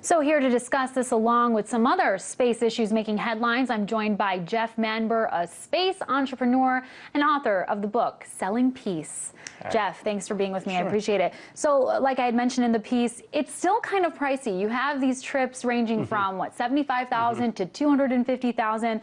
So here to discuss this along with some other space issues making headlines, I'm joined by Jeff Manber, a space entrepreneur and author of the book, Selling Peace. Hi. Jeff, thanks for being with me. Sure. I appreciate it. So like I had mentioned in the piece, it's still kind of pricey. You have these trips ranging from, what, $75,000 to $250,000.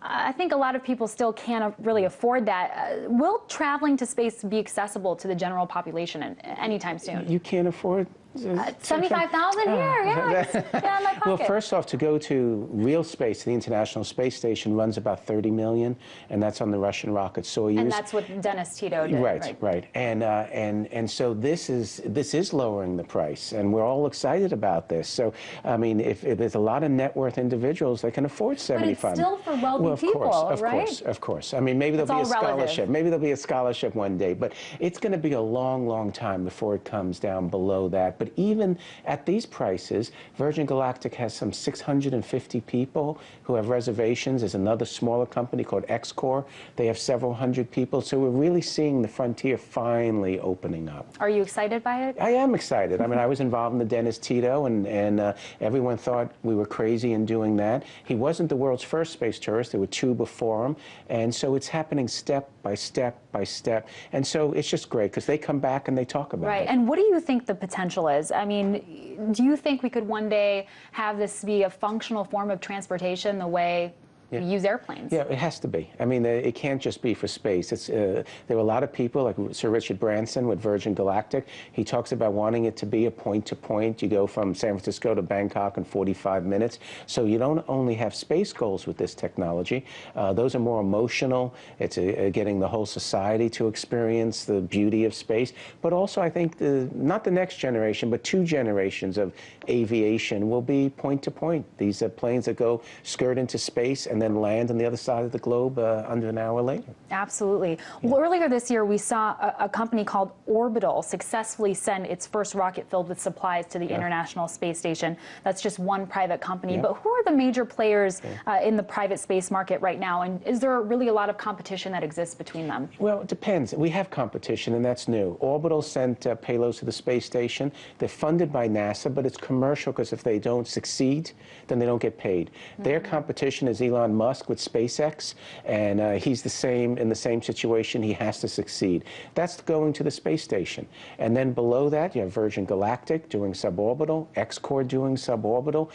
I think a lot of people still can't really afford that. Will traveling to space be accessible to the general population anytime soon? You can't afford $75,000 here, yeah, just get out of my pocket. Well, first off, to go to real space, the International Space Station runs about $30 million, and that's on the Russian rocket Soyuz. And that's what Dennis Tito did, right. And so this is lowering the price, and we're all excited about this. So, I mean, if there's a lot of net worth individuals that can afford 75. But it's still for wealthy people, right? Of course. I mean, maybe there'll be a scholarship. Maybe there'll be a scholarship one day, but it's going to be a long, long time before it comes down below that. But even at these prices, Virgin Galactic has some 650 people who have reservations. There's another smaller company called Xcore. They have several hundred people. So we're really seeing the frontier finally opening up. Are you excited by it? I am excited. I mean, I was involved in the Dennis Tito, and everyone thought we were crazy in doing that. He wasn't the world's first space tourist. There were two before him. And so it's happening step by step by step. And so it's just great because they come back and they talk about it. Right. And what do you think the potential is? I mean, do you think we could one day have this be a functional form of transportation the way we use airplanes? Yeah, it has to be. I mean, it can't just be for space. There are a lot of people, like Sir Richard Branson with Virgin Galactic. He talks about wanting it to be a point-to-point. You go from San Francisco to Bangkok in 45 minutes. So you don't only have space goals with this technology. Those are more emotional. It's getting the whole society to experience the beauty of space. But also, I think, not the next generation, but two generations of aviation will be point-to-point. These are planes that go skirt into space and then land on the other side of the globe under an hour later. Absolutely. Yeah. Well, earlier this year, we saw a company called Orbital successfully send its first rocket filled with supplies to the International Space Station. That's just one private company. But who are the major players in the private space market right now? And is there really a lot of competition that exists between them? Well, it depends. We have competition, and that's new. Orbital sent payloads to the space station. They're funded by NASA, but it's commercial because if they don't succeed, then they don't get paid. Their competition is Elon Musk with SpaceX, and he's in the same situation. He has to succeed. That's going to the space station. And then below that, you have Virgin Galactic doing suborbital, Xcore doing suborbital.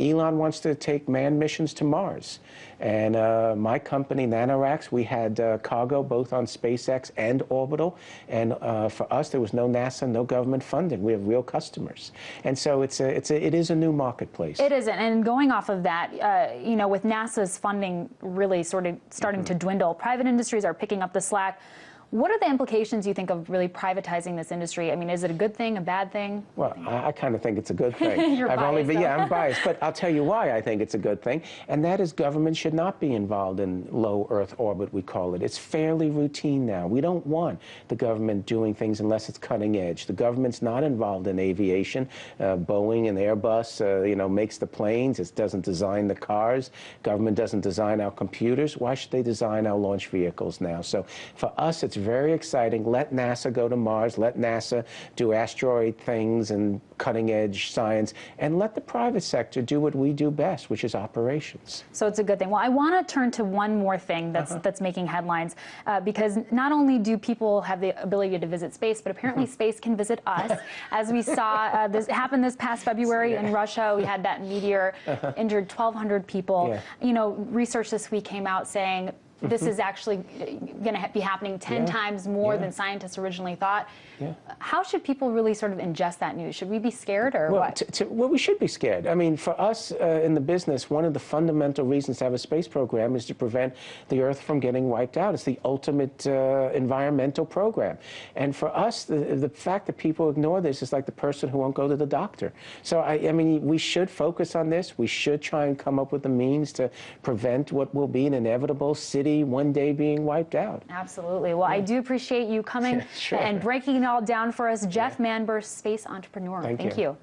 Elon wants to take manned missions to Mars. And my company, NanoRacks, we had cargo both on SpaceX and Orbital. And for us, there was no NASA, no government funding. We have real customers. And so it is a new marketplace. It isn't. And going off of that, you know, with NASA's funding really sort of starting to dwindle, private industries are picking up the slack. What are the implications, you think, of really privatizing this industry? I mean, is it a good thing, a bad thing? Well, I kind of think it's a good thing. You're biased, I'm biased, but I'll tell you why I think it's a good thing, and that is government should not be involved in low Earth orbit, we call it. It's fairly routine now. We don't want the government doing things unless it's cutting edge. The government's not involved in aviation. Boeing and Airbus, you know, makes the planes. It doesn't design the cars. Government doesn't design our computers. Why should they design our launch vehicles now? So for us, it's very exciting. Let NASA go to Mars. Let NASA do asteroid things and cutting-edge science, and let the private sector do what we do best, which is operations. So it's a good thing. Well, I want to turn to one more thing that's making headlines, because not only do people have the ability to visit space, but apparently space can visit us. As we saw this happen this past February in Russia, we had that meteor, injured 1,200 people. You know, research this week came out saying this is actually going to be happening 10 times more than scientists originally thought. How should people really sort of ingest that news? Should we be scared or what? Well, we should be scared. I mean, for us in the business, one of the fundamental reasons to have a space program is to prevent the Earth from getting wiped out. It's the ultimate environmental program. And for us, the fact that people ignore this is like the person who won't go to the doctor. So, I mean, we should focus on this. We should try and come up with the means to prevent what will be an inevitable city one day being wiped out. Absolutely. Well, I do appreciate you coming and breaking it all down for us. Jeff Manber, space entrepreneur. Thank you.